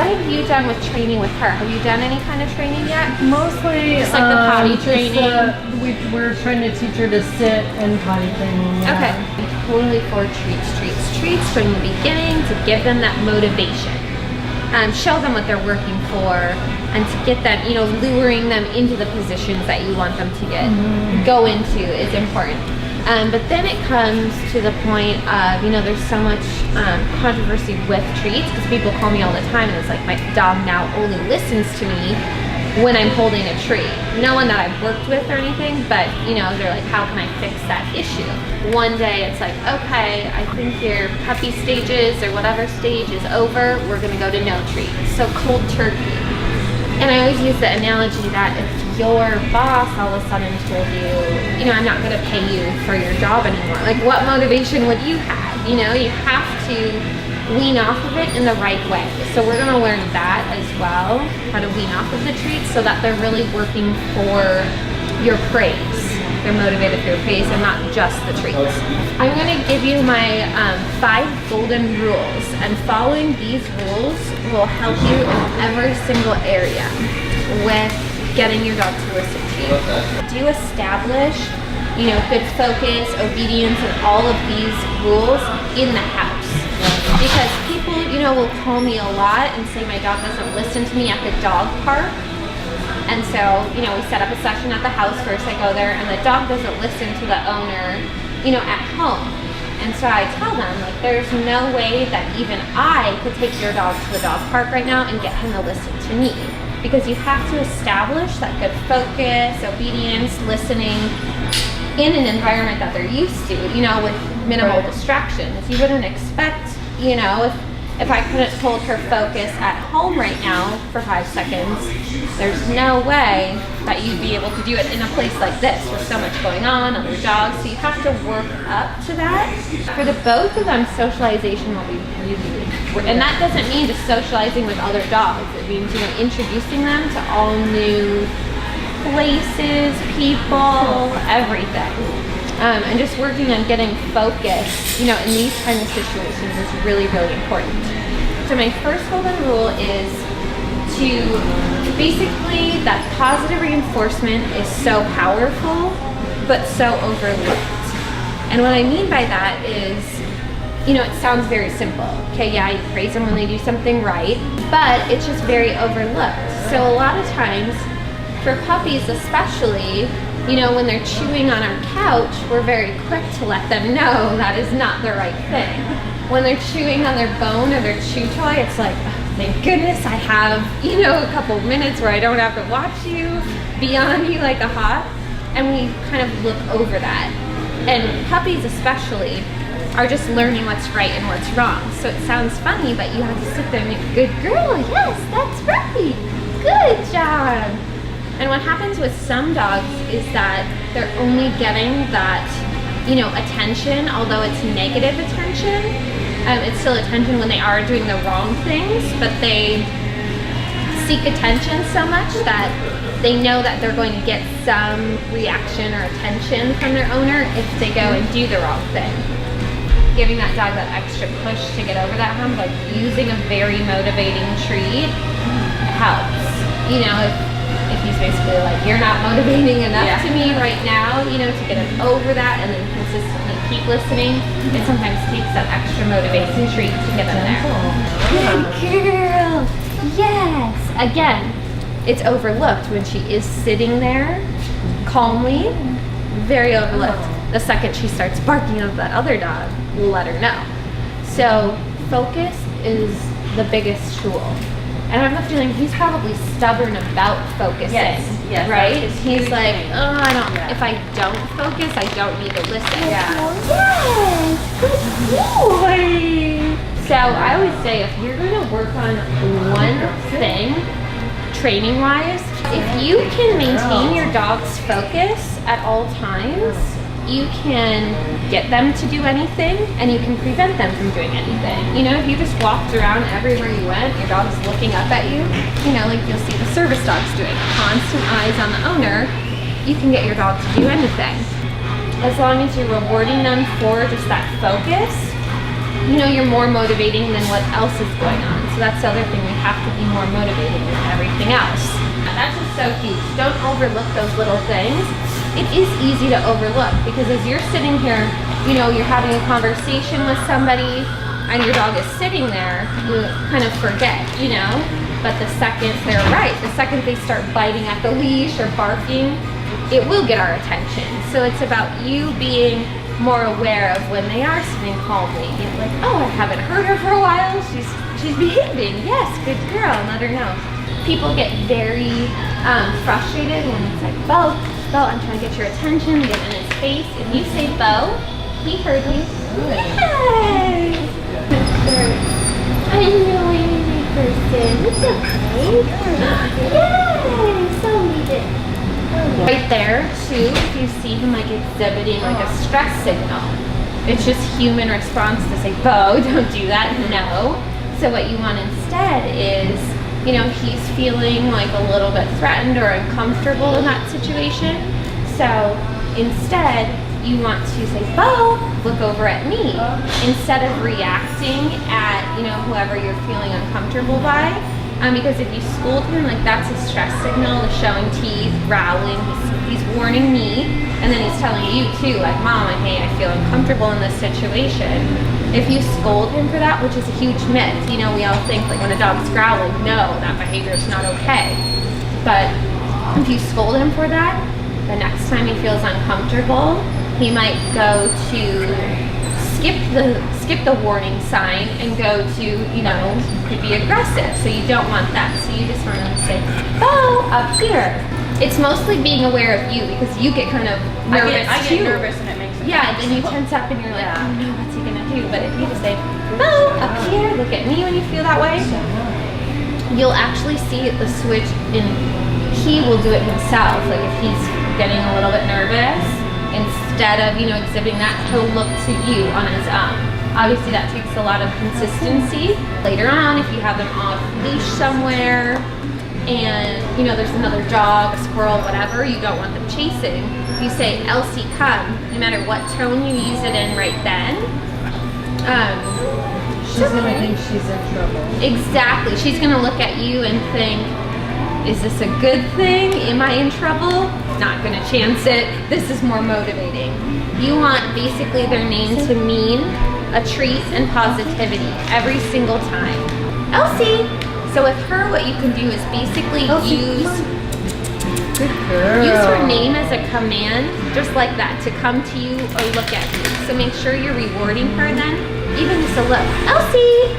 what have you done with training with her? Have you done any kind of training yet? Mostly just like the potty training. We're trying to teach her to sit and potty training. Yeah. Okay. Totally for treats from the beginning to give them that motivation. Show them what they're working for, and to get them, you know, luring them into the positions that you want them to go into is important. But then it comes to the point of, you know, there's so much controversy with treats, because people call me all the time and it's like, my dog now only listens to me when I'm holding a treat. No one that I've worked with or anything, but, you know, they're like, how can I fix that issue? One day it's like, okay, I think your puppy stages or whatever stage is over, we're gonna go to no treats. So cold turkey. And I always use the analogy that if your boss all of a sudden told you, you know, I'm not gonna pay you for your job anymore, like what motivation would you have? You know, you have to wean off of it in the right way. So we're gonna learn that as well, how to wean off of the treats so that they're really working for your praise. They're motivated for your praise and not just the treats. I'm gonna give you my 5 golden rules, and following these rules will help you in every single area with getting your dog to listen to you. Do establish, you know, good focus, obedience, and all of these rules in the house. Because people, you know, will call me a lot and say my dog doesn't listen to me at the dog park. And so, you know, we set up a session at the house first. I go there and the dog doesn't listen to the owner, you know, at home. And so I tell them, like, there's no way that even I could take your dog to the dog park right now and get him to listen to me. Because you have to establish that good focus, obedience, listening in an environment that they're used to, you know, with minimal distractions. You wouldn't expect, you know, if I couldn't hold her focus at home right now for 5 seconds, there's no way that you'd be able to do it in a place like this with so much going on, other dogs. So you have to work up to that. For the both of them, socialization will be really important. And that doesn't mean just socializing with other dogs. It means, you know, introducing them to all new places, people, everything. And just working on getting focused, you know, in these kind of situations is really, really important. So my first golden rule is to basically, that positive reinforcement is so powerful, but so overlooked. And what I mean by that is, you know, it sounds very simple. Okay, yeah, you praise them when they do something right, but it's just very overlooked. So a lot of times, for puppies especially, you know, when they're chewing on our couch, we're very quick to let them know that is not the right thing. When they're chewing on their bone or their chew toy, it's like, oh, thank goodness I have, you know, a couple minutes where I don't have to watch you, be on you like a hawk. And we kind of look over that. And puppies especially are just learning what's right and what's wrong. So it sounds funny, but you have to sit there and make, good girl, yes, that's right, good job. And what happens with some dogs is that they're only getting that, you know, attention, although it's negative attention. It's still attention when they are doing the wrong things, but they seek attention so much that they know that they're going to get some reaction or attention from their owner if they go and do the wrong thing. Giving that dog that extra push to get over that hump, like using a very motivating treat, helps. You know, if he's basically like, you're not motivating enough to me right now, you know, to get him over that and then consistently keep listening, it sometimes takes that extra motivation treat to get him there. Good girl, yes. Again, it's overlooked when she is sitting there calmly, very overlooked. The second she starts barking at that other dog, we'll let her know. So focus is the biggest tool. And I have a feeling he's probably stubborn about focusing, yes, right? He's like, oh, I don't. Yeah. If I don't focus, I don't need to listen. Yeah. Yes, good boy. So I always say, if you're going to work on one thing, training-wise, if you can maintain your dog's focus at all times, you can get them to do anything and you can prevent them from doing anything. You know, if you just walked around everywhere you went, your dog's looking up at you, you know, like you'll see the service dogs doing, constant eyes on the owner, you can get your dog to do anything. As long as you're rewarding them for just that focus, you're more motivating than what else is going on. So that's the other thing, we have to be more motivating than everything else. That's just so huge. Don't overlook those little things. It is easy to overlook because as you're sitting here, you're having a conversation with somebody and your dog is sitting there, you kind of forget, but the second they're right, the second they start biting at the leash or barking, it will get our attention. So it's about you being more aware of when they are sitting calmly. Like, oh, I haven't heard her for a while. She's behaving. Yes, good girl. And let her know. People get very frustrated when it's like, Bo, I'm trying to get your attention, get in his face. If you say Bo, he heard you. Yay! I'm really a person. It's okay. Yay! So we did. Right there, too, if you see him like exhibiting like a stress signal, it's just human response to say, Bo, don't do that, no. So what you want instead is, he's feeling like a little bit threatened or uncomfortable in that situation. So instead, you want to say, Bo, look over at me. Instead of reacting at, whoever you're feeling uncomfortable by. Because if you scold him, like that's a stress signal, the showing teeth, growling, he's warning me, and then he's telling you too, like, Mom, hey, I feel uncomfortable in this situation. If you scold him for that, which is a huge myth, we all think like when a dog's growling, no, that behavior is not okay. But if you scold him for that, the next time he feels uncomfortable, he might go to skip the warning sign and go to, could be aggressive. So you don't want that. So you just want to say, Bo, up here. It's mostly being aware of you because you get kind of nervous I get nervous and it makes it then you tense up and you're like, oh no, what's he gonna do? But if you just say, Bo, up here, look at me when you feel that way, you'll actually see the switch in, he will do it himself. Like if he's getting a little bit nervous, instead of, exhibiting that, he'll look to you on his own. Obviously that takes a lot of consistency. Later on, if you have them off leash somewhere and, there's another dog, a squirrel, whatever, you don't want them chasing. You say, Elsie, come, no matter what tone you use it in right then. She's gonna think she's in trouble. Exactly. She's gonna look at you and think, is this a good thing? Am I in trouble? Not gonna chance it. This is more motivating. You want basically their name to mean a treat and positivity every single time. Elsie! So with her, what you can do is basically use her name as a command, just like that, to come to you or look at you. So make sure you're rewarding her then, even just a look. Elsie!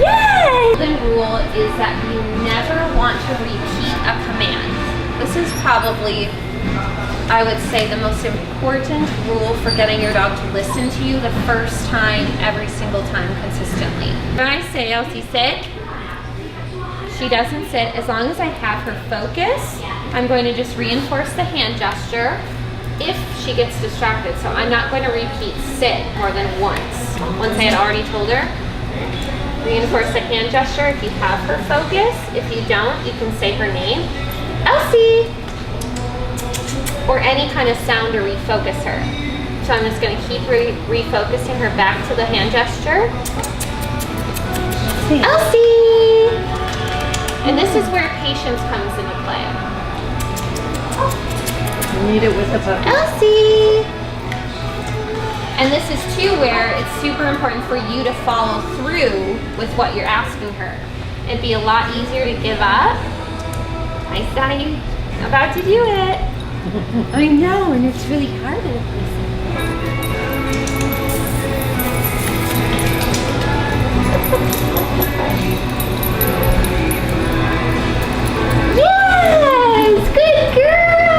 Yay! The rule is that you never want to repeat a command. This is probably, I would say, the most important rule for getting your dog to listen to you the first time, every single time, consistently. When I say, Elsie, sit, she doesn't sit. As long as I have her focus, I'm going to just reinforce the hand gesture if she gets distracted. So I'm not going to repeat sit more than once I had already told her. Reinforce the hand gesture if you have her focus. If you don't, you can say her name, Elsie, or any kind of sound to refocus her. So I'm just going to keep refocusing her back to the hand gesture. Elsie! And this is where patience comes into play. You need it with the puppy. Elsie! And this is too where it's super important for you to follow through with what you're asking her. It'd be a lot easier to give up. I saw you about to do it. I know, and it's really hard to Yes! Good girl!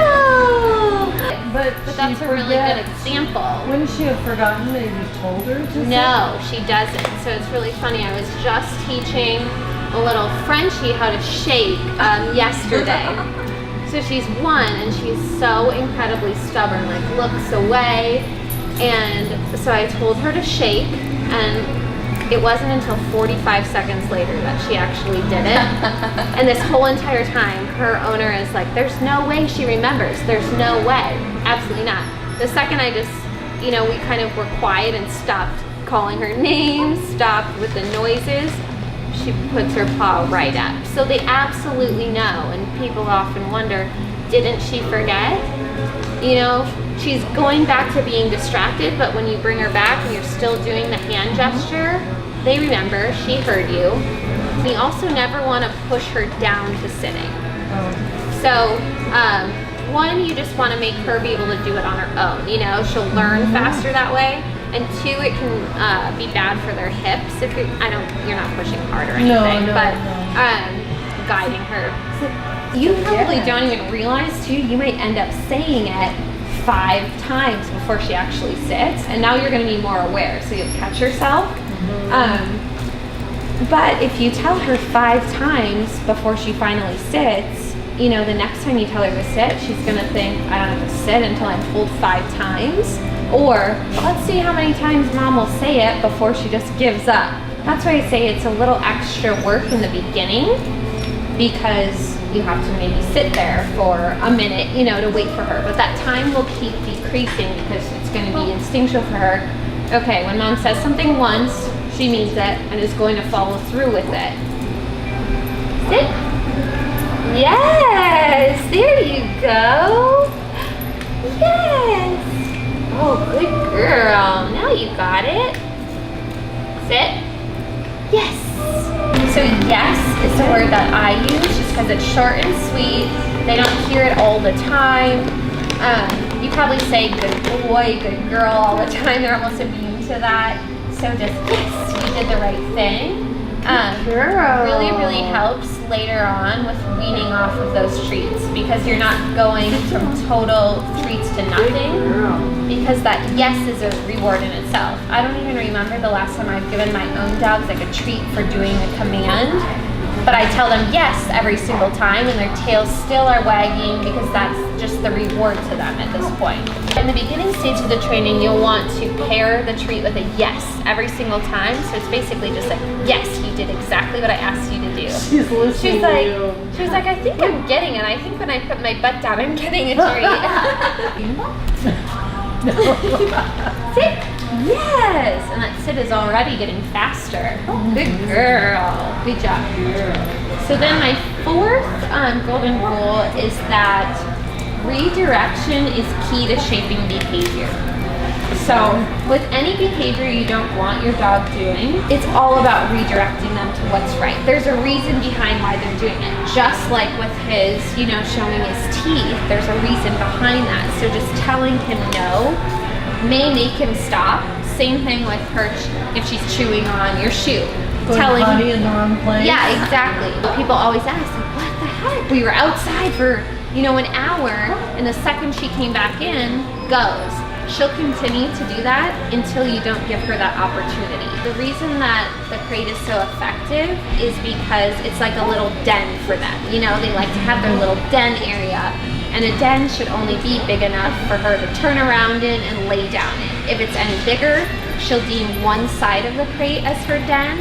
But that's a really good example. Wouldn't she have forgotten that you told her to No, she doesn't. So it's really funny. I was just teaching a little Frenchie how to shake yesterday. So she's 1 and she's so incredibly stubborn, like looks away. And so I told her to shake, and it wasn't until 45 seconds later that she actually did it. And this whole entire time, her owner is like, there's no way she remembers. There's no way. Absolutely not. The second I just you know, we kind of were quiet and stopped calling her names, stopped with the noises, she puts her paw right up. So they absolutely know, and people often wonder, didn't she forget? You know, she's going back to being distracted, but when you bring her back and you're still doing the hand gesture, they remember, she heard you. We also never want to push her down to sitting. So, one, you just want to make her be able to do it on her own. You know, she'll learn faster that way. And two, it can be bad for their hips if you're not pushing hard or anything, but guiding her. You probably don't even realize too, you might end up saying it 5 times before she actually sits, and now you're going to be more aware, so you'll catch yourself. But if you tell her 5 times before she finally sits, you know, the next time you tell her to sit, she's going to think, I don't have to sit until I'm told 5 times. Or, let's see how many times mom will say it before she just gives up. That's why I say it's a little extra work in the beginning, because you have to maybe sit there for a minute, you know, to wait for her. But that time will keep decreasing because it's going to be instinctual for her. Okay, when mom says something once, she means it and is going to follow through with it. Sit. Yes, there you go. Yes. Oh, good girl. Now you got it. Sit. Yes. So yes is the word that I use just because it's short and sweet. They don't hear it all the time. You probably say good boy, good girl all the time. They're almost immune to that. So just yes, you did the right thing. Really, really helps later on with weaning off of those treats, because you're not going from total treats to nothing, because that yes is a reward in itself. I don't even remember the last time I've given my own dogs like a treat for doing a command, but I tell them yes every single time and their tails still are wagging because that's just the reward to them at this point. In the beginning stage of the training, you'll want to pair the treat with a yes every single time. So it's basically just like, yes, you did exactly what I asked you to do. She's listening to you. She's like, I think I'm getting it. I think when I put my butt down, I'm getting a treat. Sit. Yes. And that sit is already getting faster. Oh, good girl. Good job. So then my 4th golden rule is that redirection is key to shaping behavior. So with any behavior you don't want your dog doing, it's all about redirecting them to what's right. There's a reason behind why they're doing it. Just like with his, you know, showing his teeth, there's a reason behind that. So just telling him no may make him stop. Same thing with her if she's chewing on your shoe. Telling potty in the wrong place. Yeah, exactly. People always ask, like, what the heck? We were outside for, you know, an hour, and the second she came back in, goes. She'll continue to do that until you don't give her that opportunity. The reason that the crate is so effective is because it's like a little den for them. You know, they like to have their little den area, and a den should only be big enough for her to turn around in and lay down in. If it's any bigger, she'll deem one side of the crate as her den,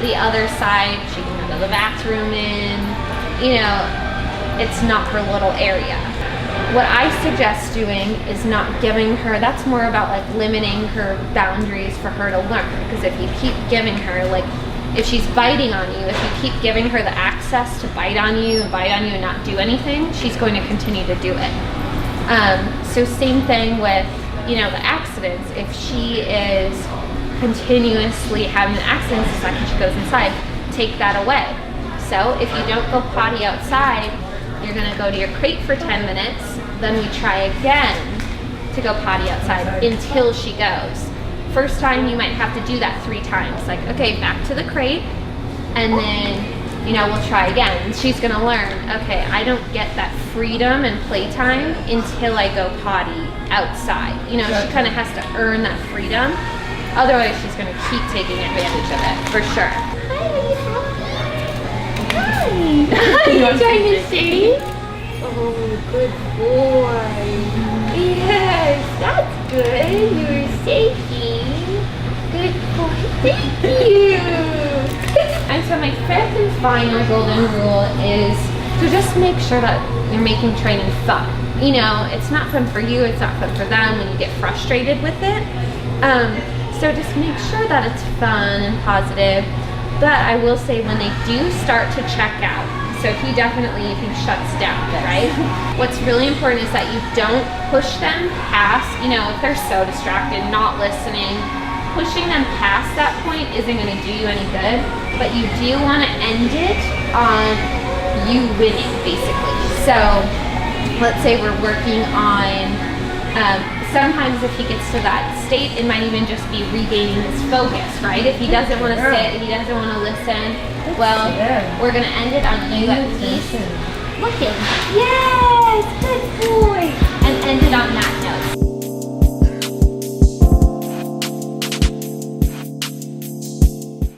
the other side she can go to the bathroom in. You know, it's not her little area. What I suggest doing is not giving her, that's more about like limiting her boundaries for her to learn. Because if you keep giving her, like if she's biting on you, if you keep giving her the access to bite on you and not do anything, she's going to continue to do it. So same thing with, you know, the accidents. If she is continuously having the accidents the second she goes inside, take that away. So if you don't go potty outside, you're gonna go to your crate for 10 minutes, then we try again to go potty outside until she goes. First time you might have to do that 3 times. Like, okay, back to the crate, and then, you know, we'll try again. And she's gonna learn, okay, I don't get that freedom and playtime until I go potty outside. You know, she kind of has to earn that freedom. Otherwise, she's gonna keep taking advantage of it, for sure. Hi, are you trying to see? Oh, good boy. Yes, that's good. You were shaking. Good boy. Thank you. And so my 5th and final golden rule is to just make sure that you're making training fun. you know, it's not fun for you, it's not fun for them when you get frustrated with it. So just make sure that it's fun and positive. But I will say when they do start to check out, so he shuts down, right? What's really important is that you don't push them past, you know, if they're so distracted, not listening, pushing them past that point isn't gonna do you any good, but you do wanna end it on you winning, basically. So let's say we're working on, sometimes if he gets to that state, it might even just be regaining his focus, right? If he doesn't want to sit, he doesn't want to listen, well, we're going to end it on you at least looking. Yes, good boy. And end it on that note.